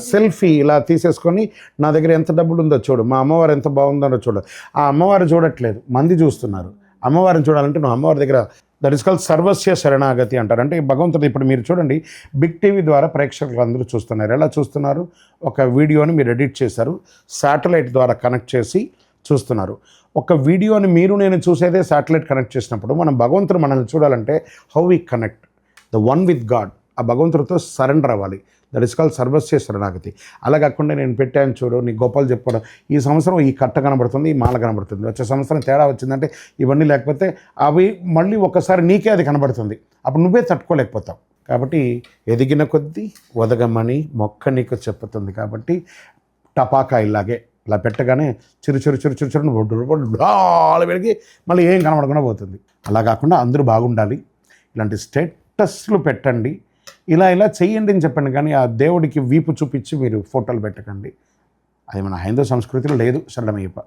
Selfie ఇలా తీసేసుకొని నా దగ్గర ఎంత డబ్బులు ఉందో చూడు, మా అమ్మవారు ఎంత బాగుందో చూడు. ఆ అమ్మవారు చూడట్లేదు, మంది చూస్తున్నారు. అమ్మవారిని చూడాలంటే నువ్వు అమ్మవారి దగ్గర, దట్ ఇస్ కాల్ సర్వస్య శరణాగతి అంటారు. అంటే భగవంతుడు ఇప్పుడు మీరు చూడండి, బిగ్ టీవీ ద్వారా ప్రేక్షకులు అందరూ చూస్తున్నారు. ఎలా చూస్తున్నారు? ఒక వీడియోని మీరు ఎడిట్ చేశారు, శాటిలైట్ ద్వారా కనెక్ట్ చేసి చూస్తున్నారు. ఒక వీడియోని మీరు నేను చూసేదే శాటిలైట్ కనెక్ట్ చేసినప్పుడు మనం భగవంతుడు మనల్ని చూడాలంటే how we connect the one with God, ఆ భగవంతుడితో సరెండర్ అవ్వాలి. దట్ ఇస్ కాల్ సర్వస్య శరణాగతి. అలా కాకుండా నేను పెట్టాను చూడు, నీ గొప్పలు చెప్పుకోవడం, ఈ సంవత్సరం ఈ కట్ట కనబడుతుంది, ఈ మాల కనబడుతుంది, వచ్చే సంవత్సరం తేడా వచ్చిందంటే ఇవన్నీ లేకపోతే అవి మళ్ళీ ఒకసారి నీకే అది కనబడుతుంది, అప్పుడు నువ్వే తట్టుకోలేకపోతావు. కాబట్టి ఎదిగిన కొద్దీ ఒదగమని మొక్క నీకు చెప్పుతుంది. కాబట్టి టపాకా ఇలాగే ఇలా పెట్టగానే చిరు చిరు చిరు చిరు చిరు డాలు పెరిగి మళ్ళీ ఏం కనబడకుండా పోతుంది. అలా కాకుండా అందరూ బాగుండాలి, ఇలాంటి స్టేటస్లు పెట్టండి, ఇలా చెయ్యండి అని చెప్పండి. కానీ ఆ దేవుడికి వీపు చూపించి మీరు ఫోటోలు పెట్టకండి. అది మన హైందవ సంస్కృతిలో లేదు. శరణమయ్యప్ప.